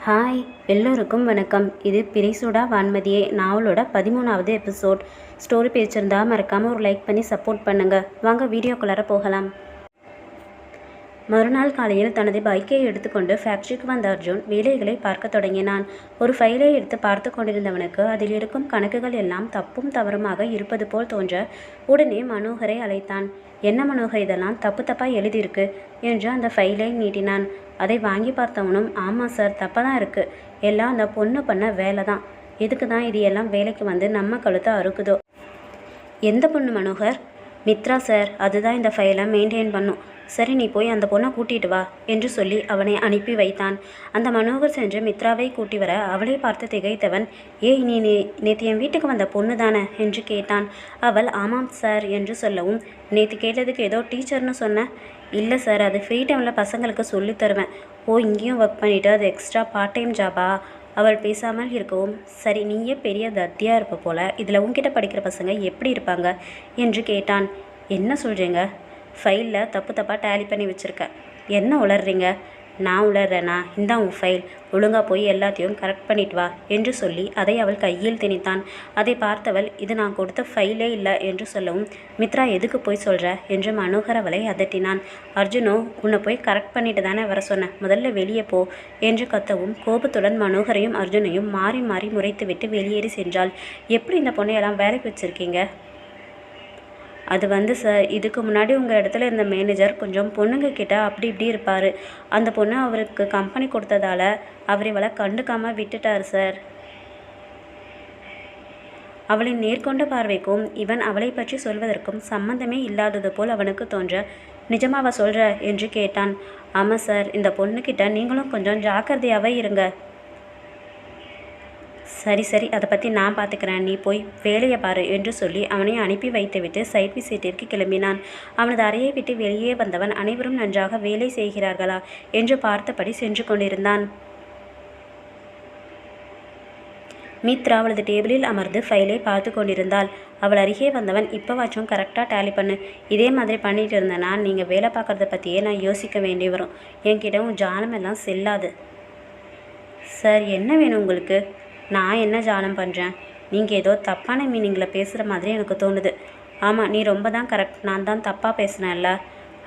Hi எல்லோருக்கும் வணக்கம். இது பிரிசுடா வான்மதியே நாவலோட 13வது எபிசோட். ஸ்டோரி பிடிச்சிருந்தா மறக்காமல் ஒரு லைக் பண்ணி சப்போர்ட் பண்ணுங்கள். வாங்க வீடியோக்குள்ளார போகலாம். மறுநாள் காலையில் தனது பைக்கை எடுத்துக்கொண்டு ஃபேக்ட்ரிக்கு வந்த அர்ஜுன் வேலைகளை பார்க்க தொடங்கினான். ஒரு ஃபைலை எடுத்து பார்த்து கொண்டிருந்தவனுக்கு அதில் இருக்கும் கணக்குகள் எல்லாம் தப்பும் தவறுமாக இருப்பது போல் தோன்ற உடனே மனோகரை அழைத்தான். என்ன மனோகர், இதெல்லாம் தப்பு தப்பாக எழுதியிருக்கு என்று அந்த ஃபைலை நீட்டினான். அதை வாங்கி பார்த்தவனும், ஆமாம் சார், தப்பாக தான் இருக்குது, எல்லாம் அந்த பொண்ணு பண்ண வேலை தான். எதுக்கு தான் இது எல்லாம் வேலைக்கு வந்து நம்ம கழுத்தை அறுக்குதோ. எந்த பொண்ணு மனோகர்? மித்ரா சார், அதுதான் இந்த ஃபைலை மெயின்டைன் பண்ணும். சரி, நீ போய் அந்த பொண்ணை கூட்டிட்டு வா என்று சொல்லி அவனை அனுப்பி வைத்தான். அந்த மனோகர் சென்று மித்ராவை கூட்டி வர அவளை பார்த்து திகைத்தவன், ஏய், நீ நேற்று என் வீட்டுக்கு வந்த பொண்ணு தானே என்று கேட்டான். அவள் ஆமாம் சார் என்று சொல்லவும், நேற்று கேட்டதுக்கு ஏதோ டீச்சர்னு சொன்ன. இல்லை சார், அது ஃப்ரீ டைமில் பசங்களுக்கு சொல்லித் தருவேன். ஓ, இங்கேயும் ஒர்க் பண்ணிவிட்டு அது எக்ஸ்ட்ரா பார்ட் டைம் ஜாபா? அவள் பேசாமல் இருக்கவும், சரி, நீயே பெரிய தத்தியாக இருப்ப போல, இதில் உன்கிட்ட படிக்கிற பசங்க எப்படி இருப்பாங்க என்று கேட்டான். என்ன சொல்கிறீங்க? ஃபைலில் தப்பு தப்பாக டேலி பண்ணி வச்சுருக்க. என்ன உளர்றீங்க? நான் உளர்றேனா? இந்தா உன் ஃபைல், ஒழுங்காக போய் எல்லாத்தையும் கரெக்ட் பண்ணிட்டு வா என்று சொல்லி அதை அவள் கையில் திணித்தான். அதை பார்த்தவள், இது நான் கொடுத்த ஃபைலே இல்லை என்று சொல்லவும், மித்ரா எதுக்கு போய் சொல்கிற என்று மனோகர் அவளை அதட்டினான். அர்ஜுனோ, உன்னை போய் கரெக்ட் பண்ணிட்டு தானே வர சொன்னேன், முதல்ல வெளியே போ என்று கத்தவும், கோபத்துடன் மனோகரையும் அர்ஜுனையும் மாறி மாறி முறைத்துவிட்டு வெளியேறி சென்றாள். எப்படி இந்த பொண்ணையெல்லாம் வேலைக்கு வச்சுருக்கீங்க? அது சார், இதுக்கு முன்னாடி உங்கள் இடத்துல இருந்த மேனேஜர் கொஞ்சம் பொண்ணுங்க கிட்ட அப்படி இப்படி இருப்பார். அந்த பொண்ணு அவருக்கு கம்பெனி கொடுத்ததால அவர் இவளை கண்டுக்காமல் விட்டுட்டார் சார். அவளின் நேர்கொண்ட பார்வைக்கும் இவன் அவளை பற்றி சொல்வதற்கும் சம்பந்தமே இல்லாதது போல் அவனுக்கு தோன்ற, நிஜமாவா சொல்கிற என்று கேட்டான். ஆமாம் சார், இந்த பொண்ணுக்கிட்ட நீங்களும் கொஞ்சம் ஜாக்கிரதையாகவே இருங்க. சரி சரி, அதை பற்றி நான் பார்த்துக்கிறேன், நீ போய் வேலையை பாரு என்று சொல்லி அவனை அனுப்பி வைத்துவிட்டு சைட் விசிட்டிற்கு கிளம்பினான். அவனது அறையை விட்டு வெளியே வந்தவன் அனைவரும் நன்றாக வேலை செய்கிறார்களா என்று பார்த்தபடி சென்று கொண்டிருந்தான். மித்ரா அவளது டேபிளில் அமர்ந்து ஃபைலை பார்த்து கொண்டிருந்தாள். அவள் அருகே வந்தவன், இப்போவாச்சும் கரெக்டாக டேலி பண்ணு, இதே மாதிரி பண்ணிட்டு இருந்தேன்னா நீங்கள் வேலை பார்க்குறத பற்றியே நான் யோசிக்க வேண்டி வரும். என்கிட்ட உன் ஜானமெல்லாம் செல்லாது. சார், என்ன வேணும் உங்களுக்கு? நான் என்ன ஜாலம் பண்ணுறேன்? நீங்கள் ஏதோ தப்பான மீனிங்கில் பேசுகிற மாதிரி எனக்கு தோணுது. ஆமாம், நீ ரொம்ப தான் கரெக்ட், நான் தான் தப்பாக பேசுனேன்ல.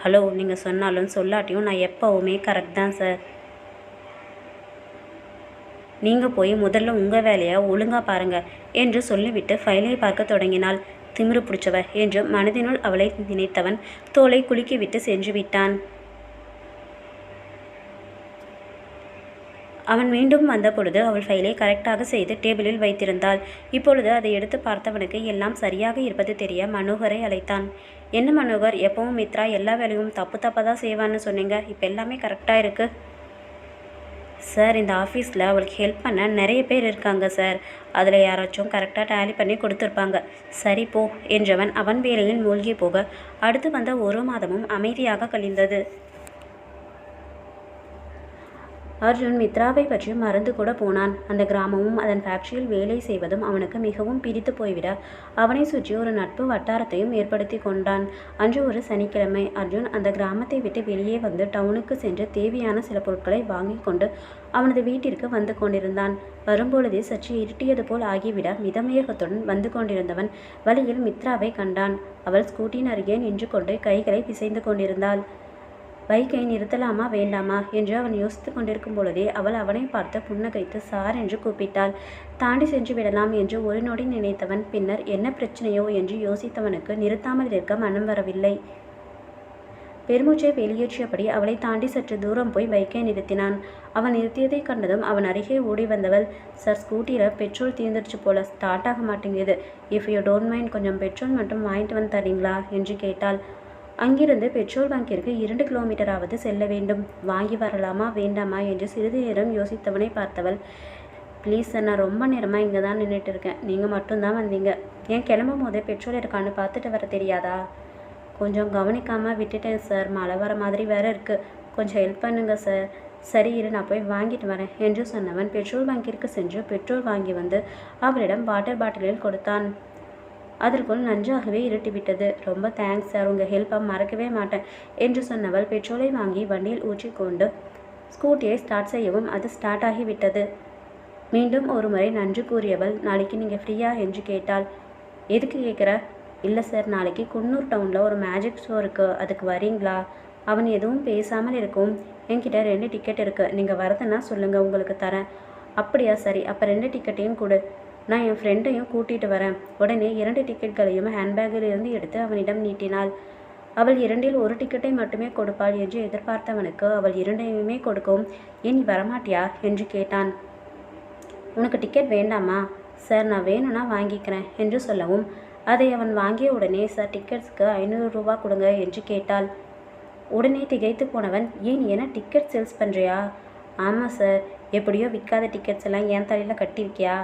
ஹலோ, நீங்கள் சொன்னாலும் சொல்லாட்டியும் நான் எப்போவுமே கரெக்ட் தான் சார். நீங்கள் போய் முதல்ல உங்கள் வேலையை ஒழுங்காக பாருங்கள் என்று சொல்லிவிட்டு ஃபைலை பார்க்க தொடங்கினாள். திமிரு பிடிச்சவ என்று மனதினுள் அவளை நினைத்தவன் தோலை குலுக்கிவிட்டு சென்று விட்டான். அவன் மீண்டும் வந்த பொழுது அவள் ஃபைலை கரெக்டாக செய்து டேபிளில் வைத்திருந்தாள். இப்பொழுது அதை எடுத்து பார்த்தவனுக்கு எல்லாம் சரியாக இருப்பது தெரிய மனோகரை அழைத்தான். என்ன மனோகர், எப்பவும் மித்ரா எல்லா வேலையும் தப்பு தப்பாக தான் செய்வான்னு சொன்னீங்க, இப்போ எல்லாமே கரெக்டாக இருக்குது. சார், இந்த ஆஃபீஸில் அவளுக்கு ஹெல்ப் பண்ண நிறைய பேர் இருக்காங்க சார், அதில் யாராச்சும் கரெக்டாக டேலி பண்ணி கொடுத்துருப்பாங்க. சரி போ என்றவன் அவன் வேலையில் மூழ்கி போக அடுத்து வந்த ஒரு மாதமும் அமைதியாக கழிந்தது. அர்ஜுன் மித்ராவை பற்றி மறந்து கூட போனான். அந்த கிராமமும் அதன் ஃபேக்டரியில் வேலை செய்வதும் அவனுக்கு மிகவும் பிடித்து போய்விட அவனை சுற்றி ஒரு நட்பு வட்டாரத்தையும் ஏற்படுத்தி கொண்டான். அன்று ஒரு சனிக்கிழமை அர்ஜுன் அந்த கிராமத்தை விட்டு வெளியே வந்து டவுனுக்கு சென்று தேவையான சில பொருட்களை வாங்கி கொண்டு அவனது வீட்டிற்கு வந்து கொண்டிருந்தான். வரும்பொழுதே சற்று இருட்டியது போல் ஆகிவிட மிதமேகத்துடன் வந்து கொண்டிருந்தவன் வழியில் மித்ராவை கண்டான். அவள் ஸ்கூட்டியின் அருகே நின்று கொண்டு கைகளை பிசைந்து கொண்டிருந்தாள். பைக்கை நிறுத்தலாமா வேண்டாமா என்று அவன் யோசித்து கொண்டிருக்கும் பொழுதே அவள் அவனை பார்த்து புன்னகைத்து சார் என்று கூப்பிட்டாள். தாண்டி சென்று விடலாம் என்று ஒரு நொடி நினைத்தவன் பின்னர் என்ன பிரச்சனையோ என்று யோசித்தவனுக்கு நிறுத்தாமல் இருக்க மனம் வரவில்லை. பெருமூச்சை வெளியேற்றியபடி அவளை தாண்டி சற்று தூரம் போய் பைக்கை நிறுத்தினான். அவன் நிறுத்தியதை கண்டதும் அவன் அருகே ஓடி வந்தவள், சார், ஸ்கூட்டியில் பெட்ரோல் தீர்ந்துருச்சு போல, ஸ்டார்ட் ஆக மாட்டேங்குது. இஃப் யூ டோன்ட் மைண்ட் கொஞ்சம் பெட்ரோல் மட்டும் வாங்கிட்டு வந்து தரீங்களா என்று கேட்டாள். அங்கிருந்து பெட்ரோல் பங்கிற்கு 2 கிலோமீட்டராவது செல்ல வேண்டும். வாங்கி வரலாமா வேண்டாமா என்று சிறிது நேரம் யோசித்தவனை பார்த்தவள், ப்ளீஸ் சார், நான் ரொம்ப நேரமாக இங்கே தான் நின்றுட்டு இருக்கேன், நீங்கள் மட்டும்தான் வந்தீங்க. ஏன் கிளம்பும் போதே பெட்ரோல் இருக்கான்னு பார்த்துட்டு வர தெரியாதா? கொஞ்சம் கவனிக்காமல் விட்டுட்டேன் சார், மழை வர மாதிரி வேற இருக்குது, கொஞ்சம் ஹெல்ப் பண்ணுங்க சார். சரி இரு, நான் போய் வாங்கிட்டு வரேன் என்று சொன்னவன் பெட்ரோல் பங்கிற்கு சென்று பெட்ரோல் வாங்கி வந்து அவளிடம் வாட்டர் பாட்டிலில் கொடுத்தான். அதற்குள் நன்றாகவே இருட்டிவிட்டது. ரொம்ப தேங்க்ஸ் சார், உங்கள் ஹெல்ப்பை மறக்கவே மாட்டேன் என்று சொன்னவள் பெட்ரோலை வாங்கி வண்டியில் ஊற்றிக்கொண்டு ஸ்கூட்டியை ஸ்டார்ட் செய்யவும் அது ஸ்டார்ட் ஆகிவிட்டது. மீண்டும் ஒரு முறை நன்றி கூறியவள், நாளைக்கு நீங்கள் ஃப்ரீயா என்று கேட்டாள். எதுக்கு கேட்குற? இல்லை சார், நாளைக்கு குன்னூர் டவுனில் ஒரு மேஜிக் ஷோ இருக்குது, அதுக்கு வரீங்களா? அவன் எதுவும் பேசாமல் இருக்கும். என்கிட்ட 2 டிக்கெட் இருக்குது, நீங்கள் வரதுன்னா சொல்லுங்கள், உங்களுக்கு தரேன். அப்படியா, சரி, அப்போ 2 டிக்கெட்டையும் கொடு, நான் என் ஃப்ரெண்டையும் கூட்டிகிட்டு வரேன். உடனே 2 டிக்கெட்களையும் ஹேண்ட்பேக்கில் இருந்து எடுத்து அவனிடம் நீட்டினாள். அவள் 2இல் ஒரு டிக்கெட்டை மட்டுமே கொடுப்பாள் என்று எதிர்பார்த்தவனுக்கு அவள் 2ஐயுமே கொடுக்கவும், ஏன் நீ வரமாட்டியா என்று கேட்டான். உனக்கு டிக்கெட் வேண்டாமா? சார், நான் வேணும்னா வாங்கிக்கிறேன் என்று சொல்லவும், அதை அவன் வாங்கிய உடனே, சார் டிக்கெட்ஸ்க்கு 500 ரூபா கொடுங்க என்று கேட்டாள். உடனே திகைத்து போனவன், ஏன் என்ன டிக்கெட் சேல்ஸ் பண்ணுறியா? ஆமாம் சார், எப்படியோ விற்காத டிக்கெட்ஸ் எல்லாம் என் தலையில் கட்டியிருக்கியா?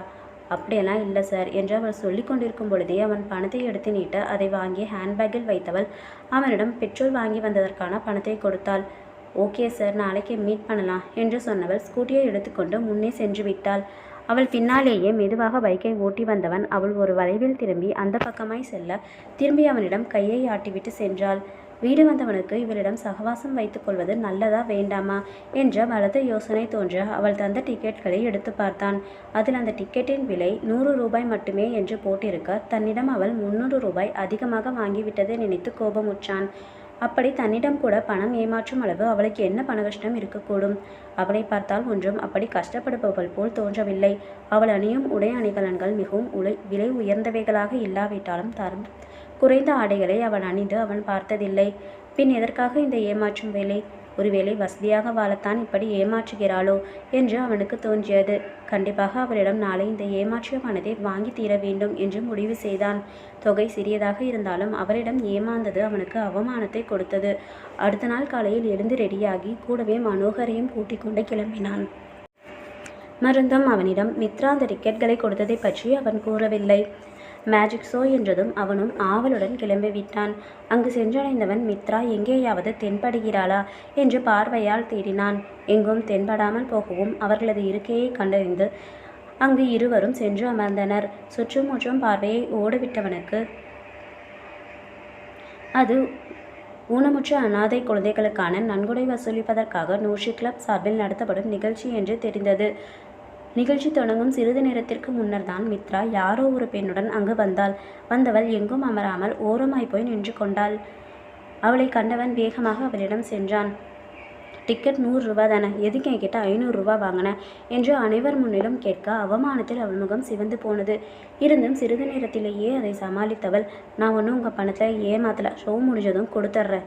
அப்படியெல்லாம் இல்லை சார் என்று அவள் சொல்லி கொண்டிருக்கும் பொழுதே அவன் பணத்தை எடுத்து நீட்ட அதை வாங்கி ஹேண்ட்பேக்கில் வைத்தவள் அவனிடம் பெட்ரோல் வாங்கி வந்ததற்கான பணத்தை கொடுத்தாள். ஓகே சார், நாளைக்கு மீட் பண்ணலாம் என்று சொன்னவள் ஸ்கூட்டியை எடுத்துக்கொண்டு முன்னே சென்று விட்டாள். அவள் பின்னாலேயே மெதுவாக பைக்கை ஓட்டி வந்தவன் அவள் ஒரு வளைவில் திரும்பி அந்த பக்கமாய் செல்ல திரும்பி அவனிடம் கையை ஆட்டிவிட்டு சென்றாள். வீடு வந்தவனுக்கு இவளிடம் சகவாசம் வைத்துக் கொள்வது நல்லதா வேண்டாமா என்ற பலத்த யோசனை தோன்ற அவள் தந்த டிக்கெட்களை எடுத்து பார்த்தான். அதில் அந்த டிக்கெட்டின் விலை 100 ரூபாய் மட்டுமே என்று போட்டிருக்க தன்னிடம் அவள் 300 ரூபாய் அதிகமாக வாங்கிவிட்டதை நினைத்து கோபமுற்றான். அப்படி தன்னிடம் கூட பணம் ஏமாற்றும் அளவு அவளுக்கு என்ன பண கஷ்டம் இருக்கக்கூடும்? அவளை பார்த்தால் ஒன்றும் அப்படி கஷ்டப்படுபவள் போல் தோன்றவில்லை. அவள் அணியும் உடை அணிகலன்கள் மிகவும் விலை உயர்ந்தவைகளாக இல்லாவிட்டாலும் தரம் குறைந்த ஆடைகளை அவன் அணிந்து அவன் பார்த்ததில்லை. பின் எதற்காக இந்த ஏமாற்றும் வேலை? ஒருவேளை வசதியாக வாழத்தான் இப்படி ஏமாற்றுகிறாளோ என்று அவனுக்கு தோன்றியது. கண்டிப்பாக அவளிடம் நாளை இந்த ஏமாற்றிய பணத்தை வாங்கி தீர வேண்டும் என்று முடிவு செய்தான். தொகை சிறியதாக இருந்தாலும் அவளிடம் ஏமாந்தது அவனுக்கு அவமானத்தை கொடுத்தது. அடுத்த நாள் காலையில் எழுந்து ரெடியாகி கூடவே மனோகரையும் கூட்டிக் கொண்டு கிளம்பினான். மருந்தும் அவனிடம் மித்ரா அந்த டிக்கெட்களை கொடுத்ததை பற்றி அவன் கூறவில்லை. மேஜிக் ஷோ என்றதும் அவனும் ஆவலுடன் கிளம்பிவிட்டான். அங்கு சென்றடைந்தவன் மித்ரா எங்கேயாவது தென்படுகிறாளா என்று பார்வையால் தேடினான். எங்கும் தென்படாமல் போகவும் அவர்களது இருக்கையை கண்டறிந்து அங்கு இருவரும் சென்று அமர்ந்தனர். சுற்றுமுற்றும் பார்வையை ஓடவிட்டவனுக்கு அது ஊனமுற்ற அனாதை குழந்தைகளுக்கான நன்கொடை வசூலிப்பதற்காக நூஷி கிளப் சார்பில் நடத்தப்படும் நிகழ்ச்சி என்று தெரிந்தது. நிகழ்ச்சி தொடங்கும் சிறிது நேரத்திற்கு முன்னர் தான் மித்ரா யாரோ ஒரு பெண்ணுடன் அங்கு வந்தவள் எங்கும் அமராமல் ஓரமாய் போய் நின்று கொண்டாள். அவளை கண்டவன் வேகமாக அவளிடம் சென்றான். டிக்கெட் 100 ரூபா தானே, எதுக்கு என்கிட்ட 500 ரூபா வாங்கின என்று அனைவர் முன்னிலும் கேட்க அவமானத்தில் அவள் முகம் சிவந்து போனது. இருந்தும் சிறிது நேரத்திலேயே அதை சமாளித்தவள், நான் ஒன்றும் உங்கள் பணத்தை ஏமாத்தல, ஷோ முடிஞ்சதும் கொடுத்துட்றேன்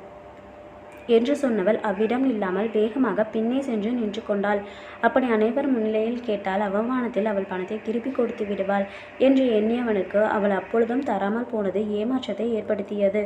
என்று சொன்னவள் அவ்விடம் இல்லாமல் வேகமாக பின்னே சென்று நின்று கொண்டாள். அப்படி அனைவர் முன்னிலையில் கேட்டால் அவமானத்தில் அவள் பணத்தை திருப்பி கொடுத்து விடுவாள் என்று எண்ணியவனுக்கு அவள் அப்பொழுதும் தராமல் போனது ஏமாற்றத்தை ஏற்படுத்தியது.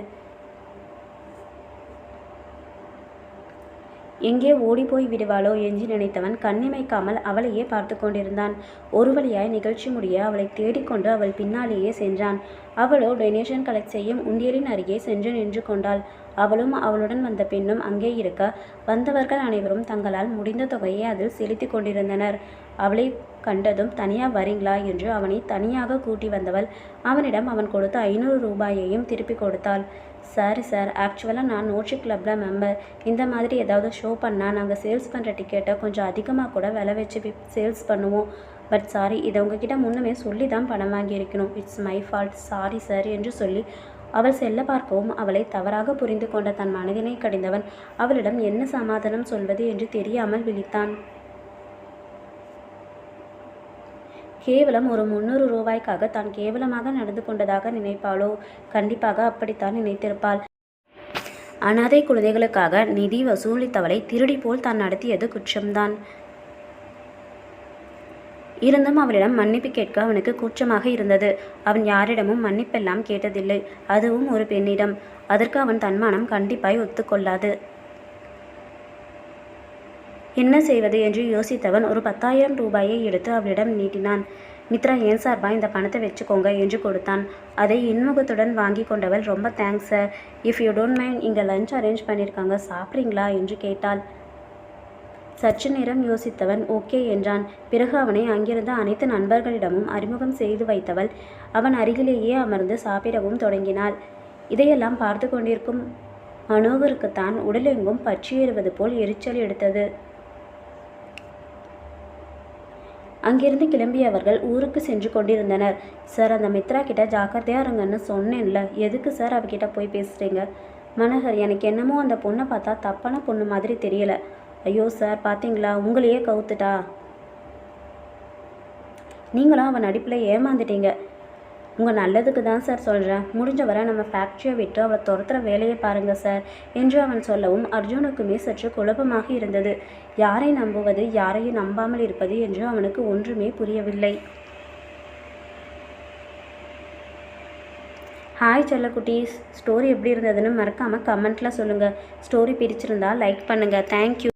எங்கே ஓடிப்போய் விடுவாளோ என்று நினைத்தவன் கண்ணிமைக்காமல் அவளையே பார்த்து கொண்டிருந்தான். ஒரு வழியாய் நிகழ்ச்சி முடிய அவளை தேடிக்கொண்டு அவள் பின்னாலேயே சென்றான். அவளோ டொனேஷன் கலெக்ட் செய்யும் உண்டியலின் அருகே சென்று நின்று கொண்டாள். அவளும் அவளுடன் வந்த பெண்ணும் அங்கே இருக்க வந்தவர்கள் அனைவரும் தங்களால் முடிந்த தொகையை அதில் செலுத்தி கொண்டிருந்தனர். அவளை கண்டதும் தனியா வரீங்களா என்று அவனை தனியாக கூட்டி வந்தவள் அவனிடம் அவன் கொடுத்த 500 ரூபாயையும் திருப்பி கொடுத்தாள். சாரி சார், ஆக்சுவலாக நான் நோட்ரி கிளப்பில் மெம்பர். இந்த மாதிரி ஏதாவது ஷோ பண்ணால் நாங்கள் சேல்ஸ் பண்ணுற டிக்கெட்டை கொஞ்சம் அதிகமாக கூட விலை வச்சு சேல்ஸ் பண்ணுவோம். பட் சாரி, இதை உங்ககிட்ட முன்னமே சொல்லி தான் பணம் வாங்கியிருக்கணும். It's my fault, sorry sir என்று சொல்லி அவள் செல்ல பார்க்கவும் அவளை தவறாக புரிந்து கொண்ட தன் மனதினை கடிந்தவன் அவளிடம் என்ன சமாதானம் சொல்வது என்று தெரியாமல் விழித்தான். கேவலம் ஒரு 300 ரூபாய்க்காக தான் கேவலமாக நடந்து கொண்டதாக நினைப்பாளோ? கண்டிப்பாக அப்படித்தான் நினைத்திருப்பாள். அனாதை குழந்தைகளுக்காக நிதி வசூலித்தவளை திருடி போல் தான் நடத்தியது குற்றம்தான். இருந்தும் அவளிடம் மன்னிப்பு கேட்க அவனுக்கு கூச்சமாக இருந்தது. அவன் யாரிடமும் மன்னிப்பெல்லாம் கேட்டதில்லை, அதுவும் ஒரு பெண்ணிடம். அதற்கு அவன் தன்மானம் கண்டிப்பாய் ஒத்துக்கொள்ளாது. என்ன செய்வது என்று யோசித்தவன் ஒரு 10,000 ரூபாயை எடுத்து அவளிடம் நீட்டினான். மித்ரா, ஏன் சார்பா இந்த பணத்தை வச்சுக்கோங்க என்று கொடுத்தான். அதை இன்முகத்துடன் வாங்கி கொண்டவள், ரொம்ப thanks sir, if you don't mind, இங்கே லஞ்ச் அரேஞ்ச் பண்ணியிருக்காங்க, சாப்பிட்றீங்களா என்று கேட்டாள். சற்று நேரம் யோசித்தவன் ஓகே என்றான். பிறகு அவனை அங்கிருந்த அனைத்து நண்பர்களிடமும் அறிமுகம் செய்து வைத்தவள் அவன் அருகிலேயே அமர்ந்து சாப்பிடவும் தொடங்கினாள். இதையெல்லாம் பார்த்து கொண்டிருக்கும் மனோகருக்குத்தான் உடலெங்கும் பற்றி ஏறுவது போல் எரிச்சல் எடுத்தது. அங்கிருந்து கிளம்பியவர்கள் ஊருக்கு சென்று கொண்டிருந்தனர். சார், அந்த மித்ரா கிட்ட ஜாக்கிரதையாக இருங்கன்னு சொன்னேன்ல, எதுக்கு சார் அவகிட்ட போய் பேசுகிறீங்க? மனோகர், எனக்கு என்னமோ அந்த பொண்ணை பார்த்தா தப்பான பொண்ணு மாதிரி தெரியல. ஐயோ சார், பார்த்தீங்களா, உங்களையே கவுத்துட்டா. நீங்களும் அவன் நடிப்பில் ஏமாந்துட்டீங்க. உங்கள் நல்லதுக்கு தான் சார் சொல்கிறேன். முடிஞ்ச வரை நம்ம ஃபேக்ட்ரியை விட்டு அவளை துரத்துற வேலையை பாருங்கள் சார் என்று அவன் சொல்லவும் அர்ஜுனுக்குமே சற்று குழப்பமாக இருந்தது. யாரை நம்புவது, யாரையும் நம்பாமல் இருப்பது என்று அவனுக்கு ஒன்றுமே புரியவில்லை. ஹாய் செல்லக்குட்டீஸ், ஸ்டோரி எப்படி இருந்ததுன்னு மறக்காமல் கமெண்ட்டில் சொல்லுங்கள். ஸ்டோரி பிடிச்சிருந்தா லைக் பண்ணுங்கள். தேங்க்யூ.